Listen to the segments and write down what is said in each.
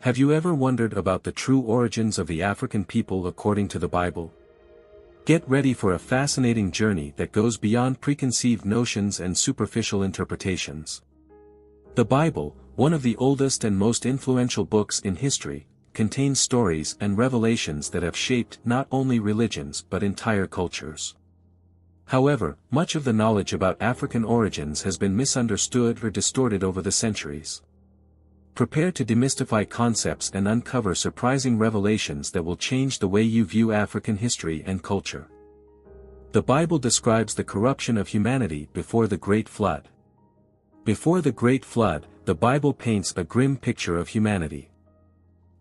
Have you ever wondered about the true origins of the African people according to the Bible? Get ready for a fascinating journey that goes beyond preconceived notions and superficial interpretations. The Bible, one of the oldest and most influential books in history, contains stories and revelations that have shaped not only religions but entire cultures. However, much of the knowledge about African origins has been misunderstood or distorted over the centuries. Prepare to demystify concepts and uncover surprising revelations that will change the way you view African history and culture. The Bible describes the corruption of humanity before the Great Flood. Before the Great Flood, the Bible paints a grim picture of humanity.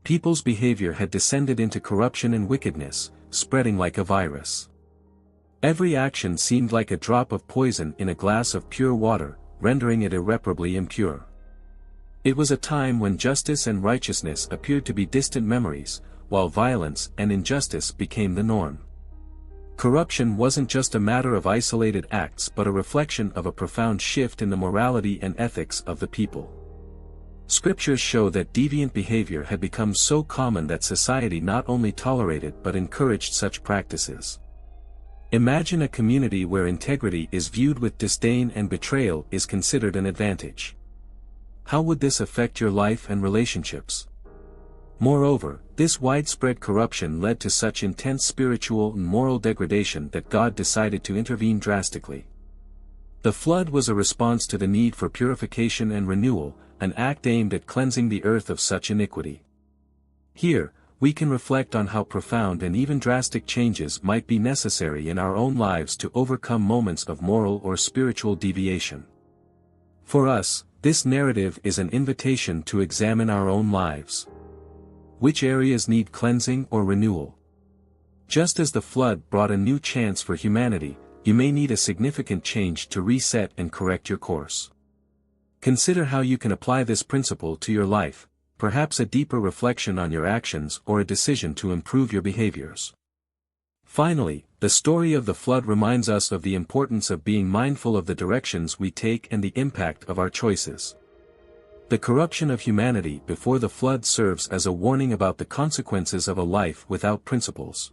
People's behavior had descended into corruption and wickedness, spreading like a virus. Every action seemed like a drop of poison in a glass of pure water, rendering it irreparably impure. It was a time when justice and righteousness appeared to be distant memories, while violence and injustice became the norm. Corruption wasn't just a matter of isolated acts but a reflection of a profound shift in the morality and ethics of the people. Scriptures show that deviant behavior had become so common that society not only tolerated but encouraged such practices. Imagine a community where integrity is viewed with disdain and betrayal is considered an advantage. How would this affect your life and relationships? Moreover, this widespread corruption led to such intense spiritual and moral degradation that God decided to intervene drastically. The flood was a response to the need for purification and renewal, an act aimed at cleansing the earth of such iniquity. Here, we can reflect on how profound and even drastic changes might be necessary in our own lives to overcome moments of moral or spiritual deviation. For us, this narrative is an invitation to examine our own lives. Which areas need cleansing or renewal? Just as the flood brought a new chance for humanity, you may need a significant change to reset and correct your course. Consider how you can apply this principle to your life, perhaps a deeper reflection on your actions or a decision to improve your behaviors. Finally, the story of the flood reminds us of the importance of being mindful of the directions we take and the impact of our choices. The corruption of humanity before the flood serves as a warning about the consequences of a life without principles.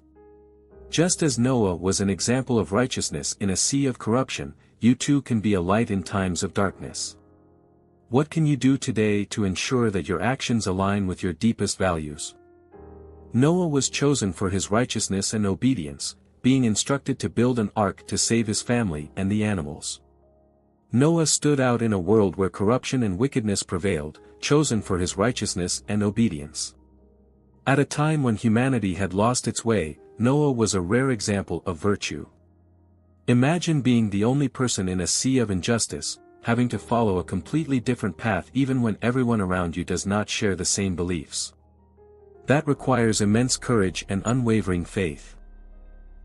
Just as Noah was an example of righteousness in a sea of corruption, you too can be a light in times of darkness. What can you do today to ensure that your actions align with your deepest values? Noah was chosen for his righteousness and obedience, being instructed to build an ark to save his family and the animals. Noah stood out in a world where corruption and wickedness prevailed, chosen for his righteousness and obedience. At a time when humanity had lost its way, Noah was a rare example of virtue. Imagine being the only person in a sea of injustice, having to follow a completely different path even when everyone around you does not share the same beliefs. That requires immense courage and unwavering faith.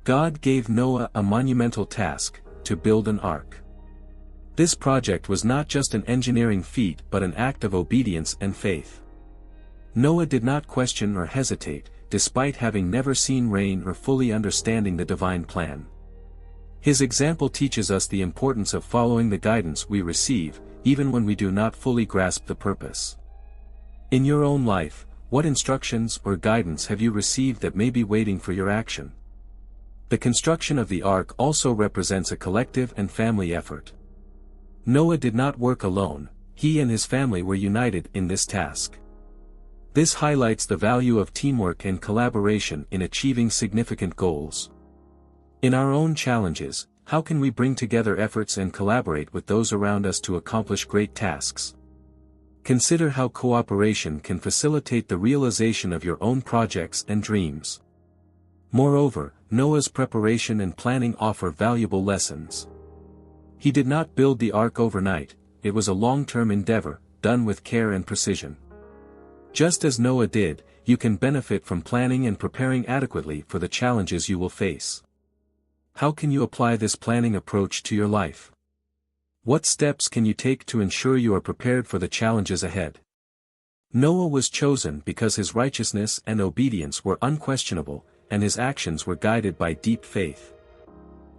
God gave Noah a monumental task, to build an ark. This project was not just an engineering feat but an act of obedience and faith. Noah did not question or hesitate, despite having never seen rain or fully understanding the divine plan. His example teaches us the importance of following the guidance we receive, even when we do not fully grasp the purpose. In your own life, what instructions or guidance have you received that may be waiting for your action? The construction of the ark also represents a collective and family effort. Noah did not work alone, he and his family were united in this task. This highlights the value of teamwork and collaboration in achieving significant goals. In our own challenges, how can we bring together efforts and collaborate with those around us to accomplish great tasks? Consider how cooperation can facilitate the realization of your own projects and dreams. Moreover, Noah's preparation and planning offer valuable lessons. He did not build the ark overnight, it was a long-term endeavor, done with care and precision. Just as Noah did, you can benefit from planning and preparing adequately for the challenges you will face. How can you apply this planning approach to your life? What steps can you take to ensure you are prepared for the challenges ahead? Noah was chosen because his righteousness and obedience were unquestionable, and his actions were guided by deep faith.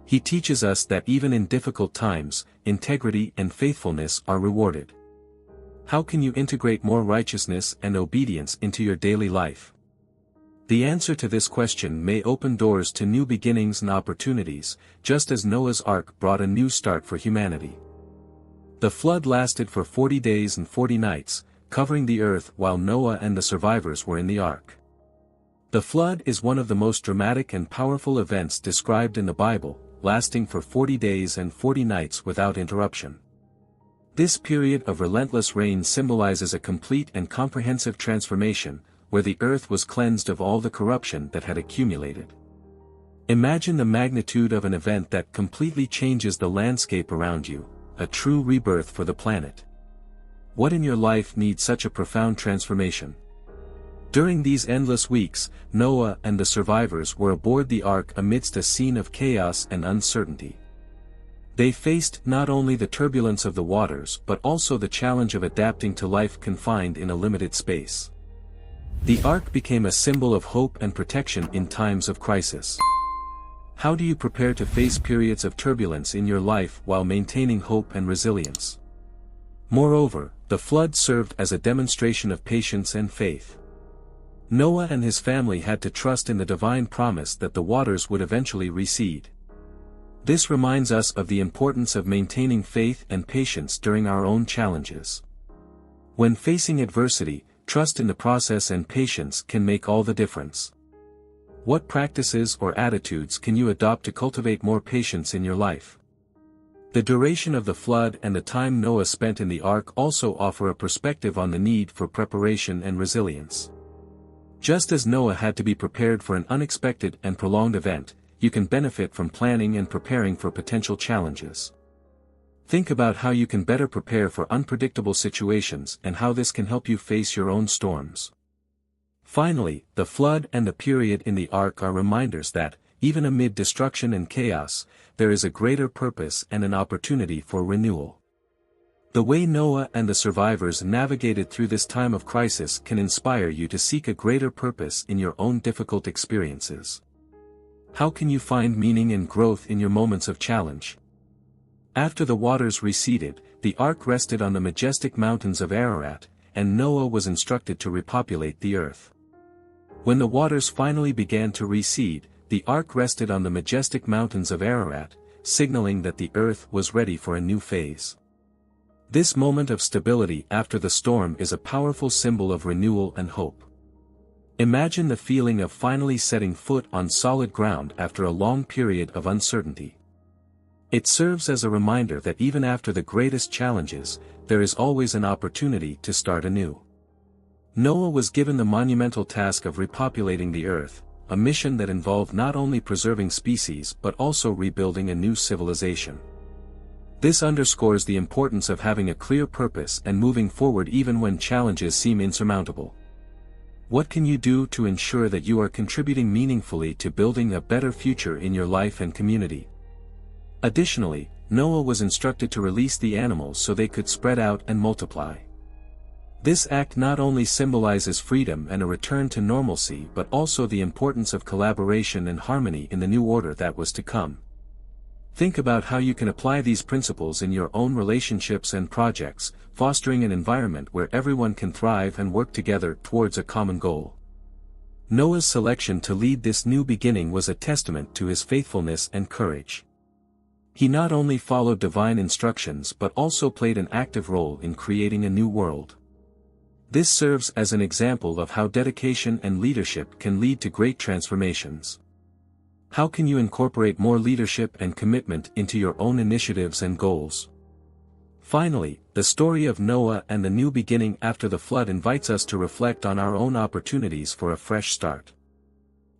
He teaches us that even in difficult times, integrity and faithfulness are rewarded. How can you integrate more righteousness and obedience into your daily life? The answer to this question may open doors to new beginnings and opportunities, just as Noah's Ark brought a new start for humanity. The flood lasted for 40 days and 40 nights, covering the earth while Noah and the survivors were in the ark. The flood is one of the most dramatic and powerful events described in the Bible, lasting for 40 days and 40 nights without interruption. This period of relentless rain symbolizes a complete and comprehensive transformation, where the earth was cleansed of all the corruption that had accumulated. Imagine the magnitude of an event that completely changes the landscape around you, a true rebirth for the planet. What in your life needs such a profound transformation? During these endless weeks, Noah and the survivors were aboard the ark amidst a scene of chaos and uncertainty. They faced not only the turbulence of the waters but also the challenge of adapting to life confined in a limited space. The ark became a symbol of hope and protection in times of crisis. How do you prepare to face periods of turbulence in your life while maintaining hope and resilience? Moreover, the flood served as a demonstration of patience and faith. Noah and his family had to trust in the divine promise that the waters would eventually recede. This reminds us of the importance of maintaining faith and patience during our own challenges. When facing adversity, trust in the process and patience can make all the difference. What practices or attitudes can you adopt to cultivate more patience in your life? The duration of the flood and the time Noah spent in the ark also offer a perspective on the need for preparation and resilience. Just as Noah had to be prepared for an unexpected and prolonged event, you can benefit from planning and preparing for potential challenges. Think about how you can better prepare for unpredictable situations and how this can help you face your own storms. Finally, the flood and the period in the ark are reminders that, even amid destruction and chaos, there is a greater purpose and an opportunity for renewal. The way Noah and the survivors navigated through this time of crisis can inspire you to seek a greater purpose in your own difficult experiences. How can you find meaning and growth in your moments of challenge? After the waters receded, the ark rested on the majestic mountains of Ararat, and Noah was instructed to repopulate the earth. When the waters finally began to recede, the ark rested on the majestic mountains of Ararat, signaling that the earth was ready for a new phase. This moment of stability after the storm is a powerful symbol of renewal and hope. Imagine the feeling of finally setting foot on solid ground after a long period of uncertainty. It serves as a reminder that even after the greatest challenges, there is always an opportunity to start anew. Noah was given the monumental task of repopulating the earth, a mission that involved not only preserving species but also rebuilding a new civilization. This underscores the importance of having a clear purpose and moving forward even when challenges seem insurmountable. What can you do to ensure that you are contributing meaningfully to building a better future in your life and community? Additionally, Noah was instructed to release the animals so they could spread out and multiply. This act not only symbolizes freedom and a return to normalcy but also the importance of collaboration and harmony in the new order that was to come. Think about how you can apply these principles in your own relationships and projects, fostering an environment where everyone can thrive and work together towards a common goal. Noah's selection to lead this new beginning was a testament to his faithfulness and courage. He not only followed divine instructions but also played an active role in creating a new world. This serves as an example of how dedication and leadership can lead to great transformations. How can you incorporate more leadership and commitment into your own initiatives and goals? Finally, the story of Noah and the new beginning after the flood invites us to reflect on our own opportunities for a fresh start.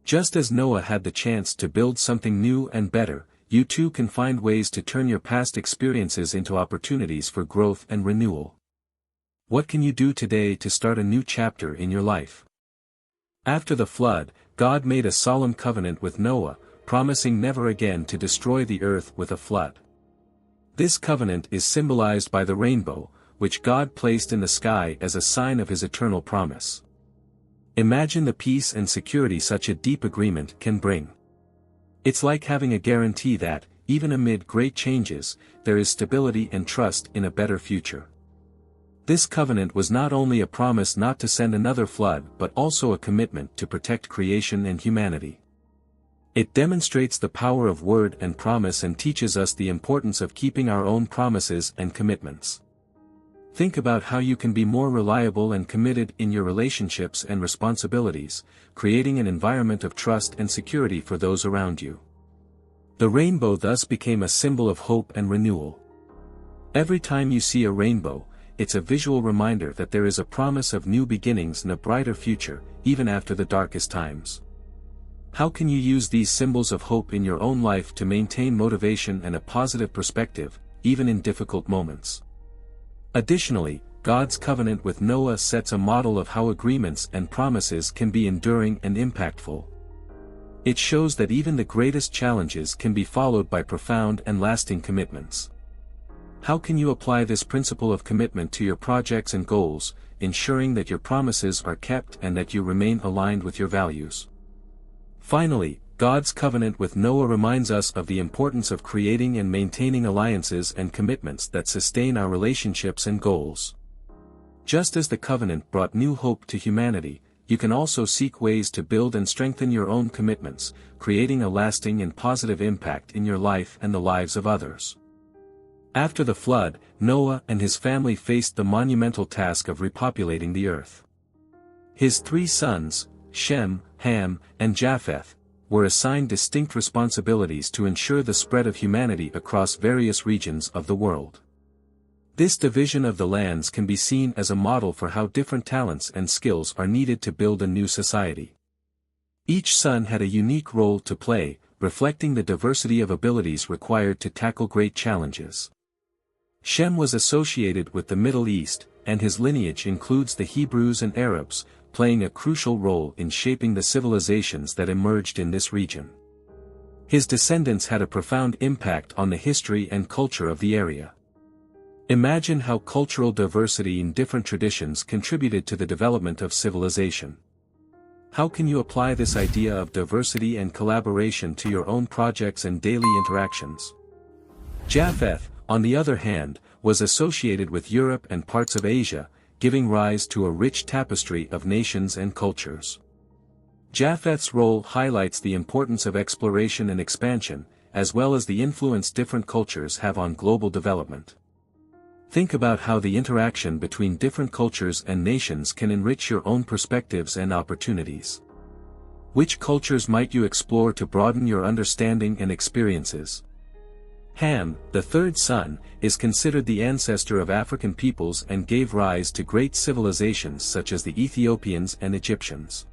Just as Noah had the chance to build something new and better, you too can find ways to turn your past experiences into opportunities for growth and renewal. What can you do today to start a new chapter in your life? After the flood, God made a solemn covenant with Noah, promising never again to destroy the earth with a flood. This covenant is symbolized by the rainbow, which God placed in the sky as a sign of his eternal promise. Imagine the peace and security such a deep agreement can bring. It's like having a guarantee that, even amid great changes, there is stability and trust in a better future. This covenant was not only a promise not to send another flood but also a commitment to protect creation and humanity. It demonstrates the power of word and promise and teaches us the importance of keeping our own promises and commitments. Think about how you can be more reliable and committed in your relationships and responsibilities, creating an environment of trust and security for those around you. The rainbow thus became a symbol of hope and renewal. Every time you see a rainbow, it's a visual reminder that there is a promise of new beginnings and a brighter future, even after the darkest times. How can you use these symbols of hope in your own life to maintain motivation and a positive perspective, even in difficult moments? Additionally, God's covenant with Noah sets a model of how agreements and promises can be enduring and impactful. It shows that even the greatest challenges can be followed by profound and lasting commitments. How can you apply this principle of commitment to your projects and goals, ensuring that your promises are kept and that you remain aligned with your values? Finally, God's covenant with Noah reminds us of the importance of creating and maintaining alliances and commitments that sustain our relationships and goals. Just as the covenant brought new hope to humanity, you can also seek ways to build and strengthen your own commitments, creating a lasting and positive impact in your life and the lives of others. After the flood, Noah and his family faced the monumental task of repopulating the earth. His 3 sons, Shem, Ham, and Japheth, were assigned distinct responsibilities to ensure the spread of humanity across various regions of the world. This division of the lands can be seen as a model for how different talents and skills are needed to build a new society. Each son had a unique role to play, reflecting the diversity of abilities required to tackle great challenges. Shem was associated with the Middle East, and his lineage includes the Hebrews and Arabs, playing a crucial role in shaping the civilizations that emerged in this region. His descendants had a profound impact on the history and culture of the area. Imagine how cultural diversity in different traditions contributed to the development of civilization. How can you apply this idea of diversity and collaboration to your own projects and daily interactions? Japheth, on the other hand, was associated with Europe and parts of Asia, giving rise to a rich tapestry of nations and cultures. Japheth's role highlights the importance of exploration and expansion, as well as the influence different cultures have on global development. Think about how the interaction between different cultures and nations can enrich your own perspectives and opportunities. Which cultures might you explore to broaden your understanding and experiences? Ham, the 3rd son, is considered the ancestor of African peoples and gave rise to great civilizations such as the Ethiopians and Egyptians.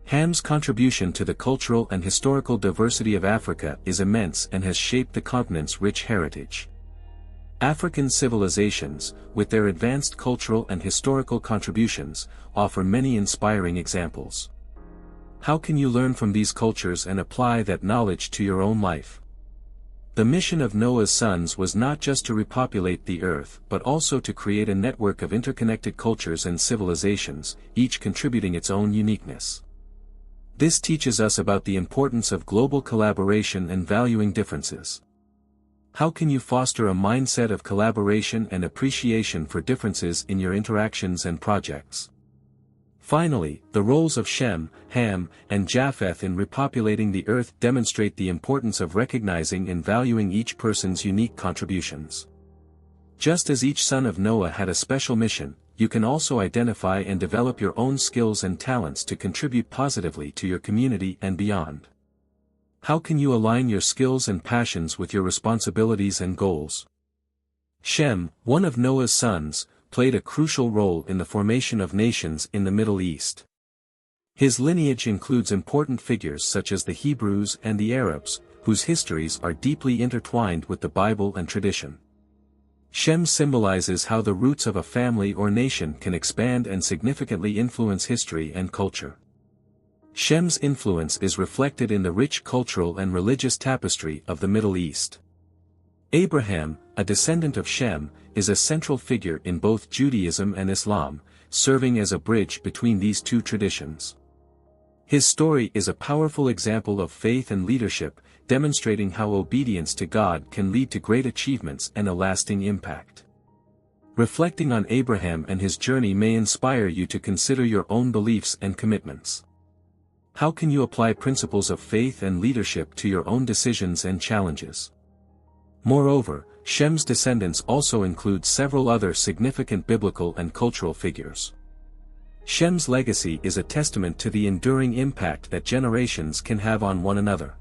Ham's contribution to the cultural and historical diversity of Africa is immense and has shaped the continent's rich heritage. African civilizations, with their advanced cultural and historical contributions, offer many inspiring examples. How can you learn from these cultures and apply that knowledge to your own life? The mission of Noah's sons was not just to repopulate the earth but also to create a network of interconnected cultures and civilizations, each contributing its own uniqueness. This teaches us about the importance of global collaboration and valuing differences. How can you foster a mindset of collaboration and appreciation for differences in your interactions and projects? Finally, the roles of Shem, Ham, and Japheth in repopulating the earth demonstrate the importance of recognizing and valuing each person's unique contributions. Just as each son of Noah had a special mission, you can also identify and develop your own skills and talents to contribute positively to your community and beyond. How can you align your skills and passions with your responsibilities and goals? Shem, one of Noah's sons, played a crucial role in the formation of nations in the Middle East. His lineage includes important figures such as the Hebrews and the Arabs, whose histories are deeply intertwined with the Bible and tradition. Shem symbolizes how the roots of a family or nation can expand and significantly influence history and culture. Shem's influence is reflected in the rich cultural and religious tapestry of the Middle East. Abraham, a descendant of Shem, is a central figure in both Judaism and Islam, serving as a bridge between these two traditions. His story is a powerful example of faith and leadership, demonstrating how obedience to God can lead to great achievements and a lasting impact. Reflecting on Abraham and his journey may inspire you to consider your own beliefs and commitments. How can you apply principles of faith and leadership to your own decisions and challenges? Moreover, Shem's descendants also include several other significant biblical and cultural figures. Shem's legacy is a testament to the enduring impact that generations can have on one another.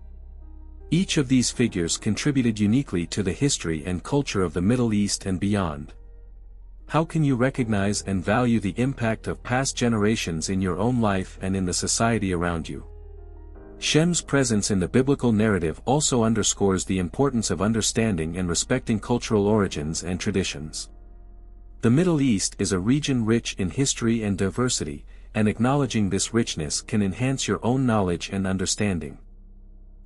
Each of these figures contributed uniquely to the history and culture of the Middle East and beyond. How can you recognize and value the impact of past generations in your own life and in the society around you? Shem's presence in the biblical narrative also underscores the importance of understanding and respecting cultural origins and traditions. The Middle East is a region rich in history and diversity, and acknowledging this richness can enhance your own knowledge and understanding.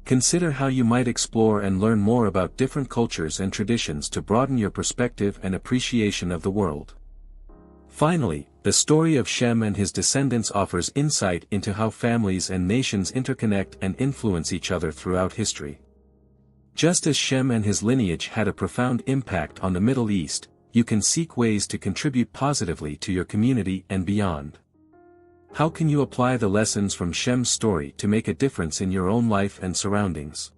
Consider how you might explore and learn more about different cultures and traditions to broaden your perspective and appreciation of the world. Finally, the story of Shem and his descendants offers insight into how families and nations interconnect and influence each other throughout history. Just as Shem and his lineage had a profound impact on the Middle East, you can seek ways to contribute positively to your community and beyond. How can you apply the lessons from Shem's story to make a difference in your own life and surroundings?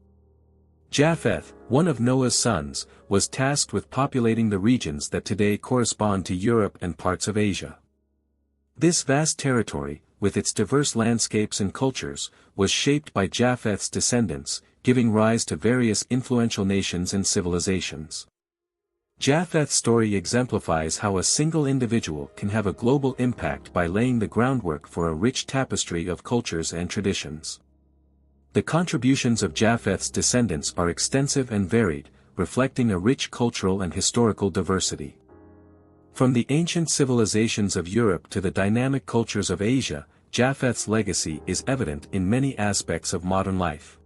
Japheth, one of Noah's sons, was tasked with populating the regions that today correspond to Europe and parts of Asia. This vast territory, with its diverse landscapes and cultures, was shaped by Japheth's descendants, giving rise to various influential nations and civilizations. Japheth's story exemplifies how a single individual can have a global impact by laying the groundwork for a rich tapestry of cultures and traditions. The contributions of Japheth's descendants are extensive and varied, reflecting a rich cultural and historical diversity. From the ancient civilizations of Europe to the dynamic cultures of Asia, Japheth's legacy is evident in many aspects of modern life.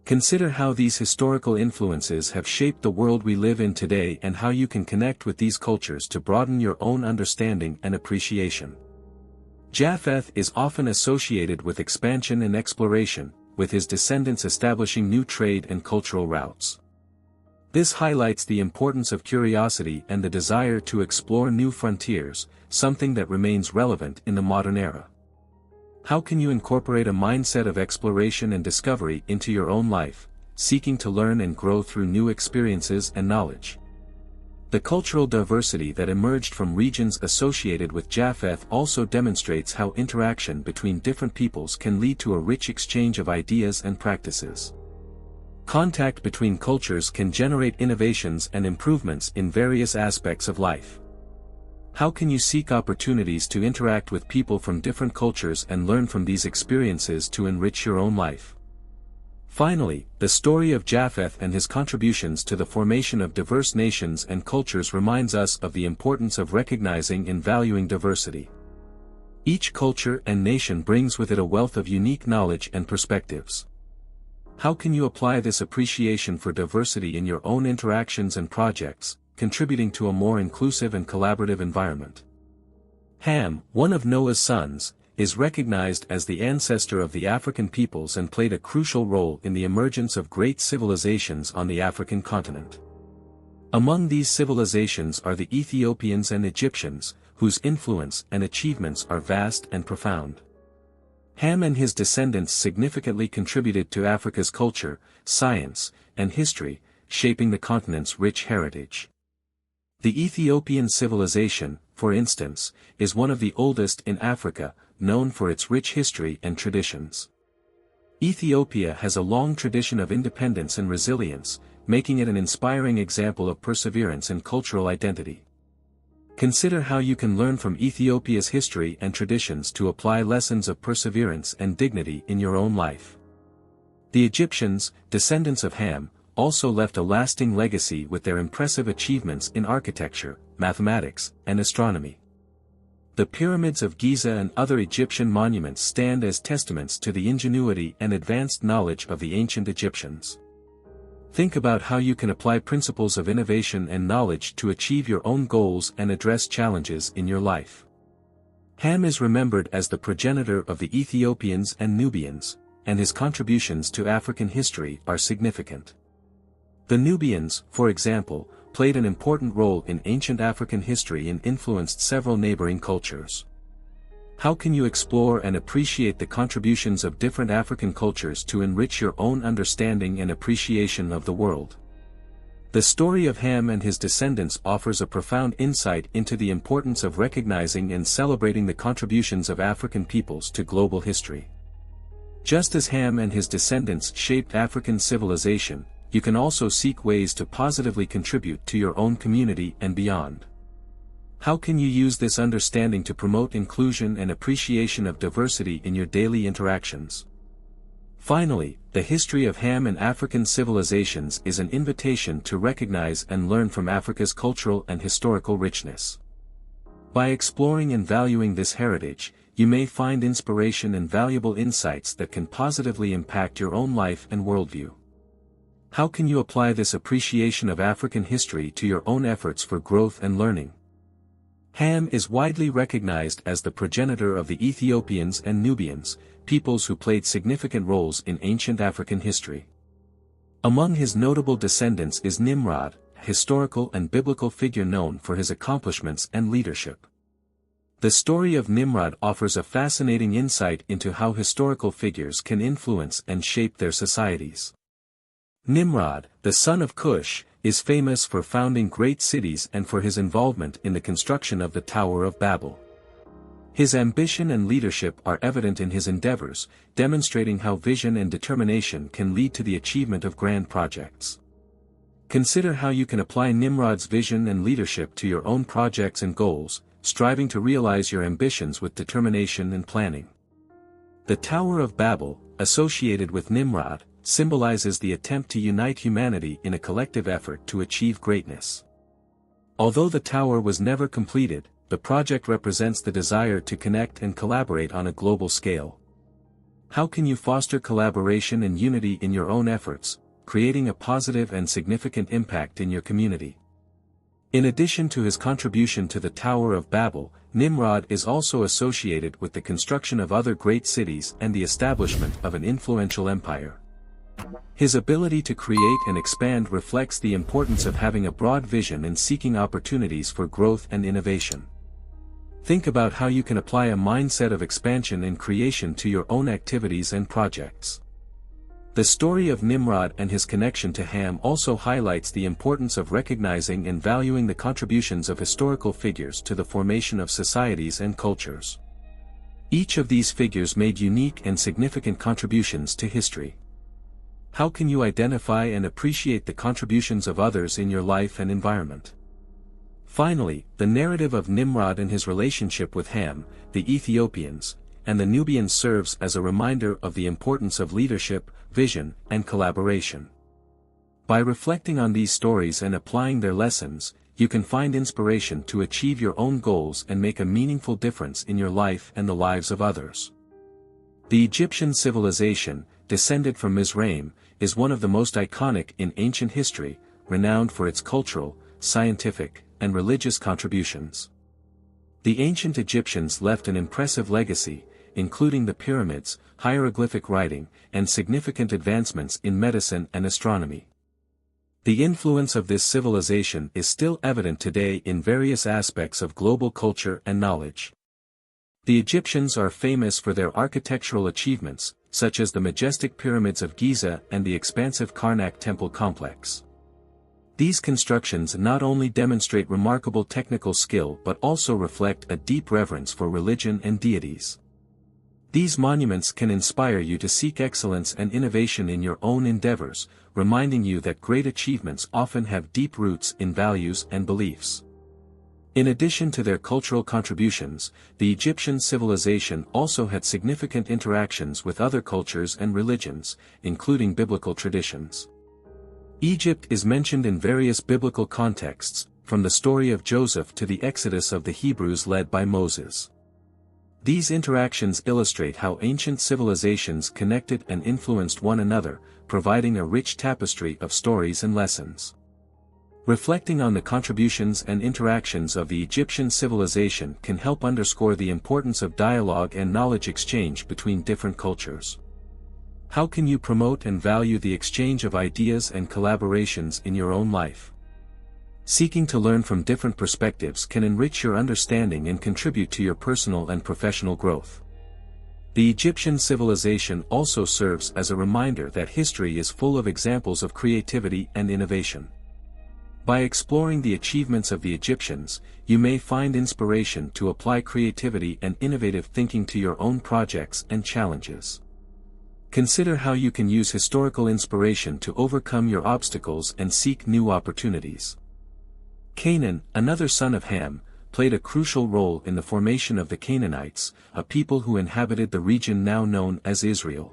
Consider how these historical influences have shaped the world we live in today and how you can connect with these cultures to broaden your own understanding and appreciation. Japheth is often associated with expansion and exploration, with his descendants establishing new trade and cultural routes. This highlights the importance of curiosity and the desire to explore new frontiers, something that remains relevant in the modern era. How can you incorporate a mindset of exploration and discovery into your own life, seeking to learn and grow through new experiences and knowledge? The cultural diversity that emerged from regions associated with Japheth also demonstrates how interaction between different peoples can lead to a rich exchange of ideas and practices. Contact between cultures can generate innovations and improvements in various aspects of life. How can you seek opportunities to interact with people from different cultures and learn from these experiences to enrich your own life? Finally, the story of Japheth and his contributions to the formation of diverse nations and cultures reminds us of the importance of recognizing and valuing diversity. Each culture and nation brings with it a wealth of unique knowledge and perspectives. How can you apply this appreciation for diversity in your own interactions and projects, contributing to a more inclusive and collaborative environment? Ham, one of Noah's sons, is recognized as the ancestor of the African peoples and played a crucial role in the emergence of great civilizations on the African continent. Among these civilizations are the Ethiopians and Egyptians, whose influence and achievements are vast and profound. Ham and his descendants significantly contributed to Africa's culture, science, and history, shaping the continent's rich heritage. The Ethiopian civilization, for instance, is one of the oldest in Africa, known for its rich history and traditions. Ethiopia has a long tradition of independence and resilience, making it an inspiring example of perseverance and cultural identity. Consider how you can learn from Ethiopia's history and traditions to apply lessons of perseverance and dignity in your own life. The Egyptians, descendants of Ham, also left a lasting legacy with their impressive achievements in architecture, mathematics, and astronomy. The pyramids of Giza and other Egyptian monuments stand as testaments to the ingenuity and advanced knowledge of the ancient Egyptians. Think about how you can apply principles of innovation and knowledge to achieve your own goals and address challenges in your life. Ham is remembered as the progenitor of the Ethiopians and Nubians, and his contributions to African history are significant. The Nubians, for example, played an important role in ancient African history and influenced several neighboring cultures. How can you explore and appreciate the contributions of different African cultures to enrich your own understanding and appreciation of the world? The story of Ham and his descendants offers a profound insight into the importance of recognizing and celebrating the contributions of African peoples to global history. Just as Ham and his descendants shaped African civilization, you can also seek ways to positively contribute to your own community and beyond. How can you use this understanding to promote inclusion and appreciation of diversity in your daily interactions? Finally, the history of Ham and African civilizations is an invitation to recognize and learn from Africa's cultural and historical richness. By exploring and valuing this heritage, you may find inspiration and valuable insights that can positively impact your own life and worldview. How can you apply this appreciation of African history to your own efforts for growth and learning? Ham is widely recognized as the progenitor of the Ethiopians and Nubians, peoples who played significant roles in ancient African history. Among his notable descendants is Nimrod, a historical and biblical figure known for his accomplishments and leadership. The story of Nimrod offers a fascinating insight into how historical figures can influence and shape their societies. Nimrod, the son of Cush, is famous for founding great cities and for his involvement in the construction of the Tower of Babel. His ambition and leadership are evident in his endeavors, demonstrating how vision and determination can lead to the achievement of grand projects. Consider how you can apply Nimrod's vision and leadership to your own projects and goals, striving to realize your ambitions with determination and planning. The Tower of Babel, associated with Nimrod, symbolizes the attempt to unite humanity in a collective effort to achieve greatness. Although the tower was never completed, the project represents the desire to connect and collaborate on a global scale. How can you foster collaboration and unity in your own efforts, creating a positive and significant impact in your community? In addition to his contribution to the Tower of Babel, Nimrod is also associated with the construction of other great cities and the establishment of an influential empire. His ability to create and expand reflects the importance of having a broad vision and seeking opportunities for growth and innovation. Think about how you can apply a mindset of expansion and creation to your own activities and projects. The story of Nimrod and his connection to Ham also highlights the importance of recognizing and valuing the contributions of historical figures to the formation of societies and cultures. Each of these figures made unique and significant contributions to history. How can you identify and appreciate the contributions of others in your life and environment? Finally, the narrative of Nimrod and his relationship with Ham, the Ethiopians, and the Nubians serves as a reminder of the importance of leadership, vision, and collaboration. By reflecting on these stories and applying their lessons, you can find inspiration to achieve your own goals and make a meaningful difference in your life and the lives of others. The Egyptian civilization, descended from Mizraim, is one of the most iconic in ancient history, renowned for its cultural, scientific, and religious contributions. The ancient Egyptians left an impressive legacy, including the pyramids, hieroglyphic writing, and significant advancements in medicine and astronomy. The influence of this civilization is still evident today in various aspects of global culture and knowledge. The Egyptians are famous for their architectural achievements, such as the majestic pyramids of Giza and the expansive Karnak temple complex. These constructions not only demonstrate remarkable technical skill but also reflect a deep reverence for religion and deities. These monuments can inspire you to seek excellence and innovation in your own endeavors, reminding you that great achievements often have deep roots in values and beliefs. In addition to their cultural contributions, the Egyptian civilization also had significant interactions with other cultures and religions, including biblical traditions. Egypt is mentioned in various biblical contexts, from the story of Joseph to the exodus of the Hebrews led by Moses. These interactions illustrate how ancient civilizations connected and influenced one another, providing a rich tapestry of stories and lessons. Reflecting on the contributions and interactions of the Egyptian civilization can help underscore the importance of dialogue and knowledge exchange between different cultures. How can you promote and value the exchange of ideas and collaborations in your own life? Seeking to learn from different perspectives can enrich your understanding and contribute to your personal and professional growth. The Egyptian civilization also serves as a reminder that history is full of examples of creativity and innovation. By exploring the achievements of the Egyptians, you may find inspiration to apply creativity and innovative thinking to your own projects and challenges. Consider how you can use historical inspiration to overcome your obstacles and seek new opportunities. Canaan, another son of Ham, played a crucial role in the formation of the Canaanites, a people who inhabited the region now known as Israel.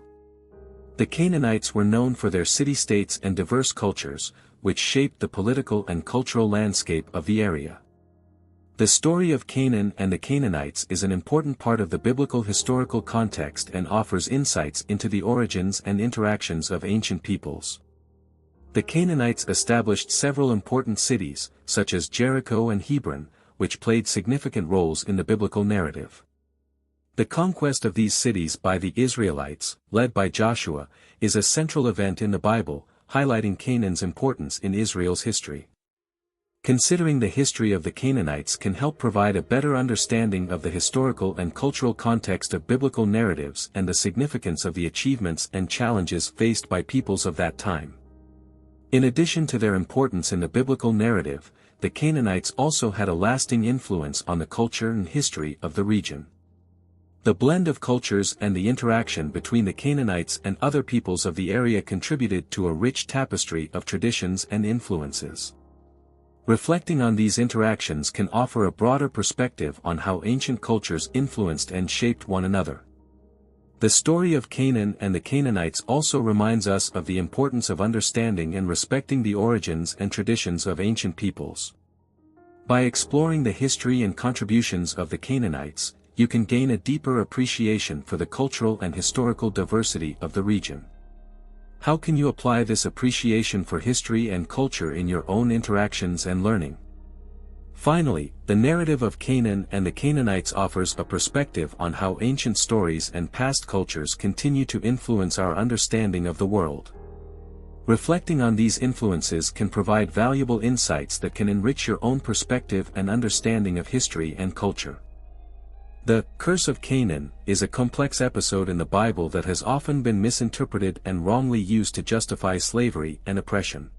The Canaanites were known for their city-states and diverse cultures, which shaped the political and cultural landscape of the area. The story of Canaan and the Canaanites is an important part of the biblical historical context and offers insights into the origins and interactions of ancient peoples. The Canaanites established several important cities, such as Jericho and Hebron, which played significant roles in the biblical narrative. The conquest of these cities by the Israelites, led by Joshua, is a central event in the Bible, highlighting Canaan's importance in Israel's history. Considering the history of the Canaanites can help provide a better understanding of the historical and cultural context of biblical narratives and the significance of the achievements and challenges faced by peoples of that time. In addition to their importance in the biblical narrative, the Canaanites also had a lasting influence on the culture and history of the region. The blend of cultures and the interaction between the Canaanites and other peoples of the area contributed to a rich tapestry of traditions and influences. Reflecting on these interactions can offer a broader perspective on how ancient cultures influenced and shaped one another. The story of Canaan and the Canaanites also reminds us of the importance of understanding and respecting the origins and traditions of ancient peoples. By exploring the history and contributions of the Canaanites, you can gain a deeper appreciation for the cultural and historical diversity of the region. How can you apply this appreciation for history and culture in your own interactions and learning? Finally, the narrative of Canaan and the Canaanites offers a perspective on how ancient stories and past cultures continue to influence our understanding of the world. Reflecting on these influences can provide valuable insights that can enrich your own perspective and understanding of history and culture. The curse of Canaan is a complex episode in the Bible that has often been misinterpreted and wrongly used to justify slavery and oppression.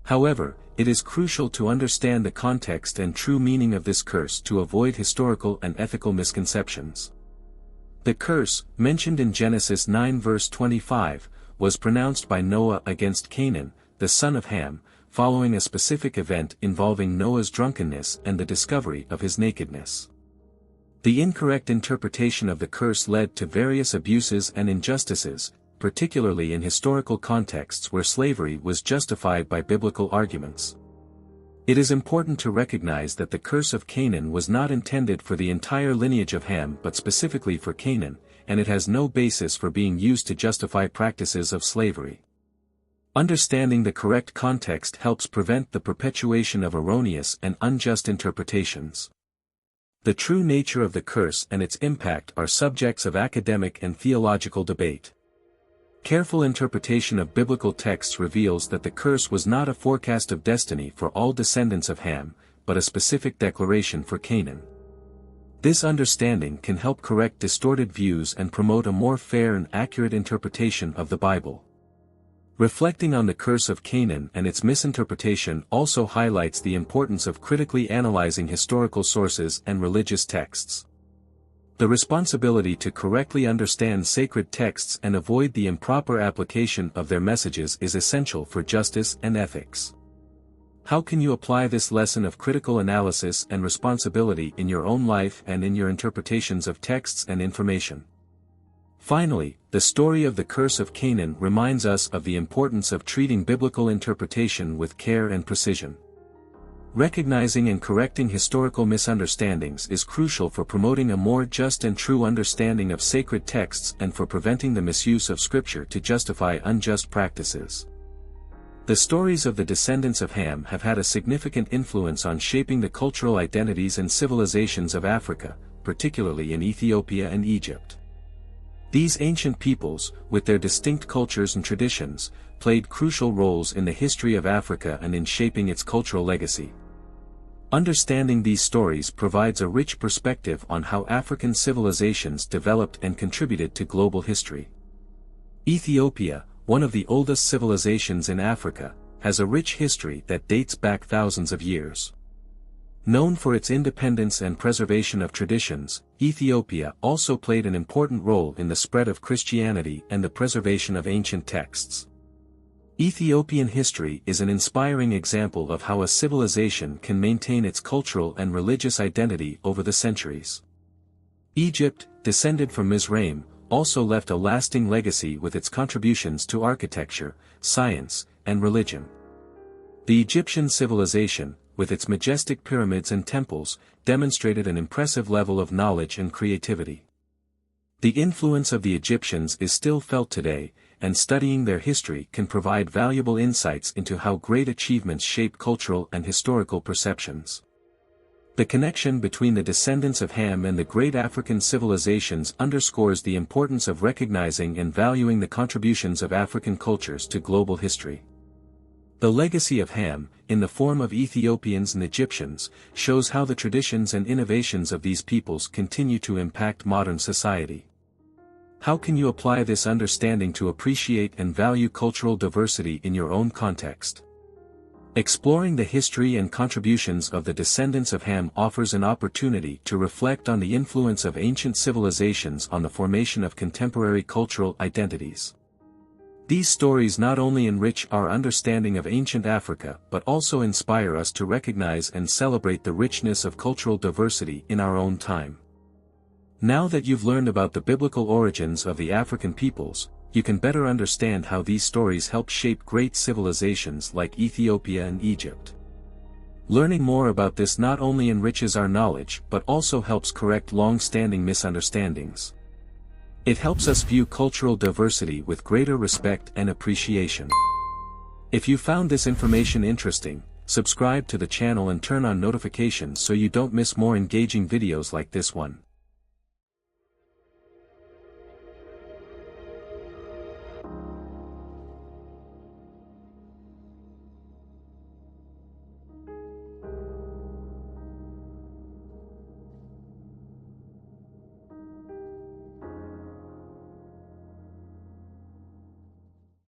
However, it is crucial to understand the context and true meaning of this curse to avoid historical and ethical misconceptions. The curse, mentioned in Genesis 9 verse 25, was pronounced by Noah against Canaan, the son of Ham, following a specific event involving Noah's drunkenness and the discovery of his nakedness. The incorrect interpretation of the curse led to various abuses and injustices, particularly in historical contexts where slavery was justified by biblical arguments. It is important to recognize that the curse of Canaan was not intended for the entire lineage of Ham but specifically for Canaan, and it has no basis for being used to justify practices of slavery. Understanding the correct context helps prevent the perpetuation of erroneous and unjust interpretations. The true nature of the curse and its impact are subjects of academic and theological debate. Careful interpretation of biblical texts reveals that the curse was not a forecast of destiny for all descendants of Ham, but a specific declaration for Canaan. This understanding can help correct distorted views and promote a more fair and accurate interpretation of the Bible. Reflecting on the curse of Canaan and its misinterpretation also highlights the importance of critically analyzing historical sources and religious texts. The responsibility to correctly understand sacred texts and avoid the improper application of their messages is essential for justice and ethics. How can you apply this lesson of critical analysis and responsibility in your own life and in your interpretations of texts and information? Finally, the story of the curse of Canaan reminds us of the importance of treating biblical interpretation with care and precision. Recognizing and correcting historical misunderstandings is crucial for promoting a more just and true understanding of sacred texts and for preventing the misuse of Scripture to justify unjust practices. The stories of the descendants of Ham have had a significant influence on shaping the cultural identities and civilizations of Africa, particularly in Ethiopia and Egypt. These ancient peoples, with their distinct cultures and traditions, played crucial roles in the history of Africa and in shaping its cultural legacy. Understanding these stories provides a rich perspective on how African civilizations developed and contributed to global history. Ethiopia, one of the oldest civilizations in Africa, has a rich history that dates back thousands of years. Known for its independence and preservation of traditions, Ethiopia also played an important role in the spread of Christianity and the preservation of ancient texts. Ethiopian history is an inspiring example of how a civilization can maintain its cultural and religious identity over the centuries. Egypt, descended from Mizraim, also left a lasting legacy with its contributions to architecture, science, and religion. The Egyptian civilization, with its majestic pyramids and temples, demonstrated an impressive level of knowledge and creativity. The influence of the Egyptians is still felt today, and studying their history can provide valuable insights into how great achievements shape cultural and historical perceptions. The connection between the descendants of Ham and the great African civilizations underscores the importance of recognizing and valuing the contributions of African cultures to global history. The legacy of Ham, in the form of Ethiopians and Egyptians, shows how the traditions and innovations of these peoples continue to impact modern society. How can you apply this understanding to appreciate and value cultural diversity in your own context? Exploring the history and contributions of the descendants of Ham offers an opportunity to reflect on the influence of ancient civilizations on the formation of contemporary cultural identities. These stories not only enrich our understanding of ancient Africa but also inspire us to recognize and celebrate the richness of cultural diversity in our own time. Now that you've learned about the biblical origins of the African peoples, you can better understand how these stories help shape great civilizations like Ethiopia and Egypt. Learning more about this not only enriches our knowledge but also helps correct long-standing misunderstandings. It helps us view cultural diversity with greater respect and appreciation. If you found this information interesting, subscribe to the channel and turn on notifications so you don't miss more engaging videos like this one.